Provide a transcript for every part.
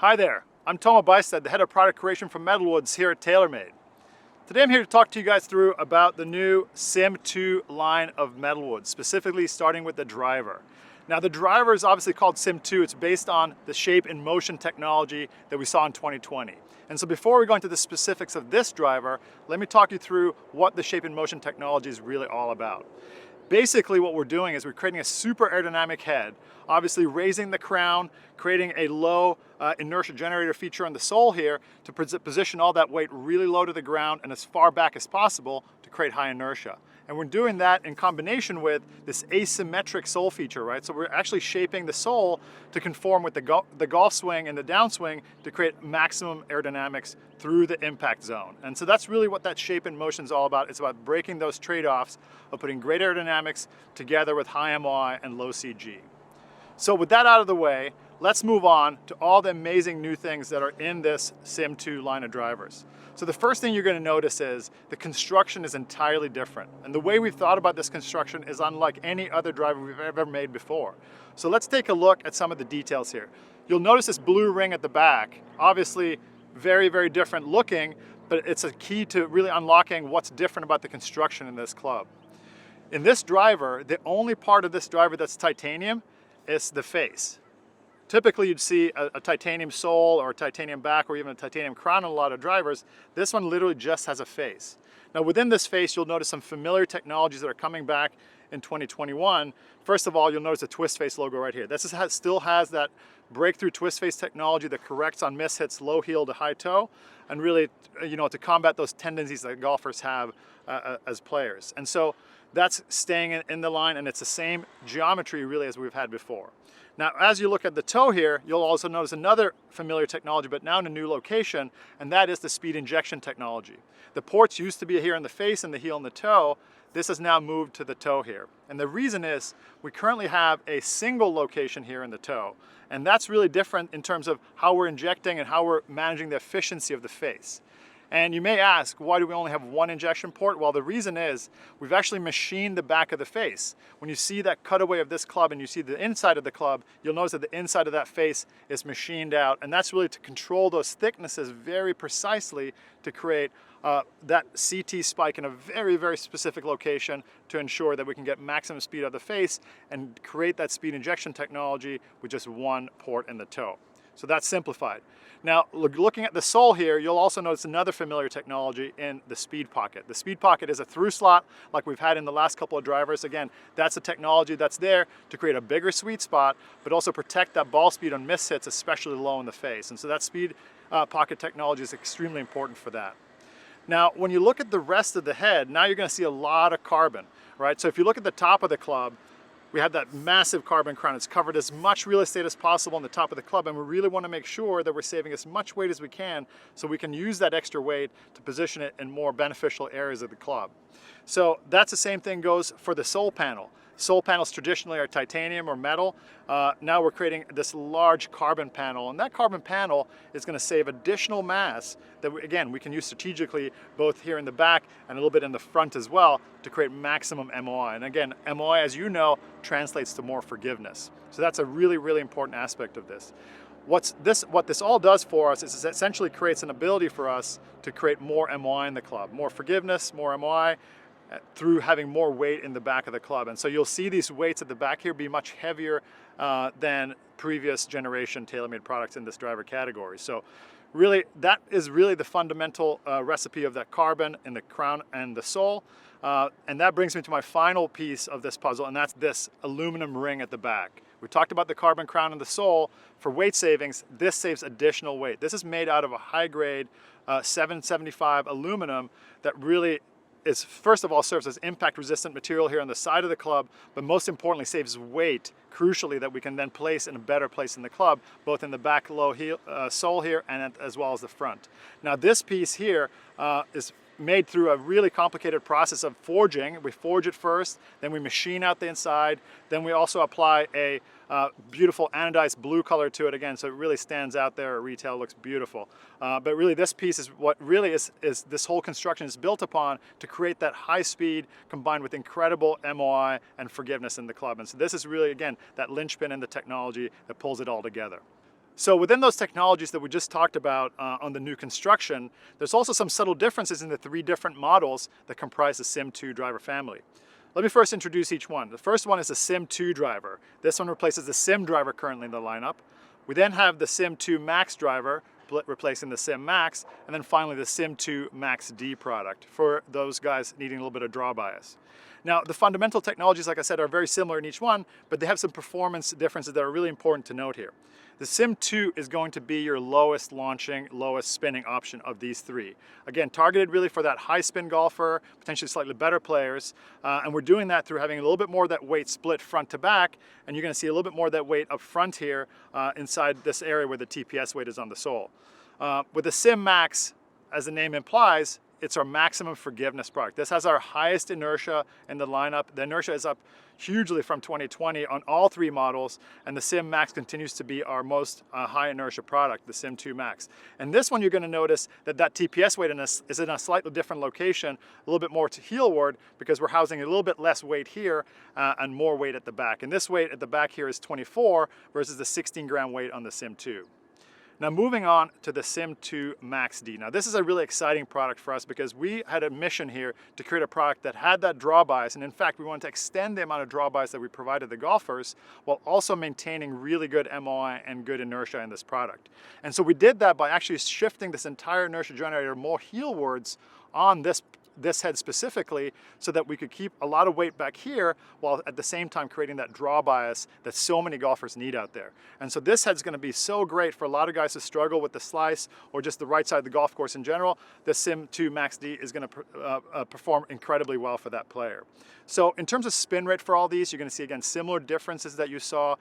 Hi there, I'm Tomo Bystad, the head of product creation for Metalwoods here at TaylorMade. Today I'm here to talk to you guys through about the new SIM2 line of Metalwoods, specifically starting with the driver. Now the driver is obviously called SIM2. It's based on the shape and motion technology that we saw in 2020. And so before we go into the specifics of this driver, let me talk you through what the shape and motion technology is really all about. Basically what we're doing is we're creating a super aerodynamic head, obviously raising the crown, creating a low inertia generator feature on the sole here to position all that weight really low to the ground and as far back as possible to create high inertia. And we're doing that in combination with this asymmetric sole feature, right? So we're actually shaping the sole to conform with the golf swing and the downswing to create maximum aerodynamics through the impact zone. And so that's really what that shape and motion is all about. It's about breaking those trade-offs of putting great aerodynamics together with high MOI and low CG. So with that out of the way, let's move on to all the amazing new things that are in this SIM2 line of drivers. So the first thing you're going to notice is the construction is entirely different. And the way we've thought about this construction is unlike any other driver we've ever made before. So let's take a look at some of the details here. You'll notice this blue ring at the back, obviously very, very different looking, but it's a key to really unlocking what's different about the construction in this club. In this driver, the only part of this driver that's titanium is the face. Typically you'd see a titanium sole or a titanium back or even a titanium crown on a lot of drivers. This one literally just has a face. Now within this face you'll notice some familiar technologies that are coming back in 2021. First of all, you'll notice a twist face logo right here. This still has that breakthrough twist face technology that corrects on mishits low heel to high toe and really to combat those tendencies that golfers have as players. And so that's staying in the line, and it's the same geometry really as we've had before. Now, as you look at the toe here, you'll also notice another familiar technology, but now in a new location, and that is the speed injection technology. The ports used to be here in the face and the heel and the toe. This has now moved to the toe here. And the reason is we currently have a single location here in the toe, and that's really different in terms of how we're injecting and how we're managing the efficiency of the face. And you may ask, why do we only have one injection port? Well, the reason is we've actually machined the back of the face. When you see that cutaway of this club and you see the inside of the club, you'll notice that the inside of that face is machined out. And that's really to control those thicknesses very precisely to create that CT spike in a very, very specific location to ensure that we can get maximum speed out of the face and create that speed injection technology with just one port in the toe. So that's simplified. Now, looking at the sole here, you'll also notice another familiar technology in the speed pocket. The speed pocket is a through slot like we've had in the last couple of drivers. Again, that's a technology that's there to create a bigger sweet spot, but also protect that ball speed on miss hits, especially low in the face. And so that speed pocket technology is extremely important for that. Now, when you look at the rest of the head, now you're going to see a lot of carbon, right? So if you look at the top of the club, we have that massive carbon crown. It's covered as much real estate as possible on the top of the club, and we really want to make sure that we're saving as much weight as we can so we can use that extra weight to position it in more beneficial areas of the club. So that's the same thing goes for the sole panel. Sole panels traditionally are titanium or metal. Now we're creating this large carbon panel, and that carbon panel is going to save additional mass that, again, we can use strategically both here in the back and a little bit in the front as well to create maximum MOI. And again, MOI, as you know, translates to more forgiveness. So that's a really, really important aspect of this. What this all does for us is it essentially creates an ability for us to create more MOI in the club, more forgiveness, more MOI, through having more weight in the back of the club. And so you'll see these weights at the back here be much heavier than previous generation TaylorMade products in this driver category. So really, that is really the fundamental recipe of that carbon in the crown and the sole. And that brings me to my final piece of this puzzle, and that's this aluminum ring at the back. We talked about the carbon crown and the sole. For weight savings, this saves additional weight. This is made out of a high-grade 775 aluminum that really is, first of all, serves as impact resistant material here on the side of the club, but most importantly saves weight, crucially, that we can then place in a better place in the club, both in the back low heel, sole here and as well as the front. Now this piece here is made through a really complicated process of forging. We forge it first, then we machine out the inside, then we also apply a beautiful anodized blue color to it again, so it really stands out there at retail, looks beautiful. But really this piece is what really is this whole construction is built upon to create that high speed combined with incredible MOI and forgiveness in the club. And so this is really, again, that linchpin in the technology that pulls it all together. So within those technologies that we just talked about on the new construction, there's also some subtle differences in the 3 different models that comprise the SIM2 driver family. Let me first introduce each one. The first one is the SIM2 driver. This one replaces the SIM driver currently in the lineup. We then have the SIM2 Max driver replacing the SIM Max, and then finally the SIM2 Max D product for those guys needing a little bit of draw bias. Now, the fundamental technologies, like I said, are very similar in each one, but they have some performance differences that are really important to note here. The SIM2 is going to be your lowest launching, lowest spinning option of these 3. Again, targeted really for that high spin golfer, potentially slightly better players, and we're doing that through having a little bit more of that weight split front to back, and you're going to see a little bit more of that weight up front here inside this area where the TPS weight is on the sole. With the SIM Max, as the name implies, it's our maximum forgiveness product. This has our highest inertia in the lineup. The inertia is up hugely from 2020 on all 3 models, and the SIM Max continues to be our most high inertia product, the SIM2 Max. And this one, you're going to notice that TPS weight is in a slightly different location, a little bit more to heelward, because we're housing a little bit less weight here and more weight at the back. And this weight at the back here is 24 versus the 16 gram weight on the SIM2. Now moving on to the SIM2 Max D. Now this is a really exciting product for us because we had a mission here to create a product that had that draw bias, and in fact we wanted to extend the amount of draw bias that we provided the golfers while also maintaining really good MOI and good inertia in this product. And so we did that by actually shifting this entire inertia generator more heelwards on this head specifically, so that we could keep a lot of weight back here while at the same time creating that draw bias that so many golfers need out there. And so this head's going to be so great for a lot of guys who struggle with the slice or just the right side of the golf course in general. The SIM2 Max D is going to perform incredibly well for that player. So in terms of spin rate for all these, you're going to see again similar differences that you saw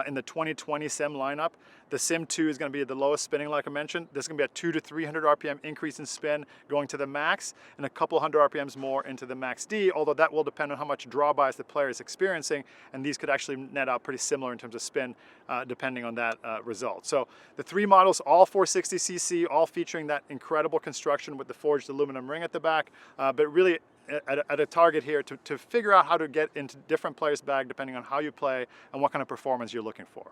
in the 2020 SIM lineup. The SIM2 is going to be the lowest spinning, like I mentioned. There's going to be a 200 to 300 RPM increase in spin going to the Max, and a couple hundred RPMs more into the Max D, although that will depend on how much draw bias the player is experiencing, and these could actually net out pretty similar in terms of spin depending on that result. So the 3 models, all 460cc, all featuring that incredible construction with the forged aluminum ring at the back, but really at a target here to figure out how to get into different players' bag depending on how you play and what kind of performance you're looking for.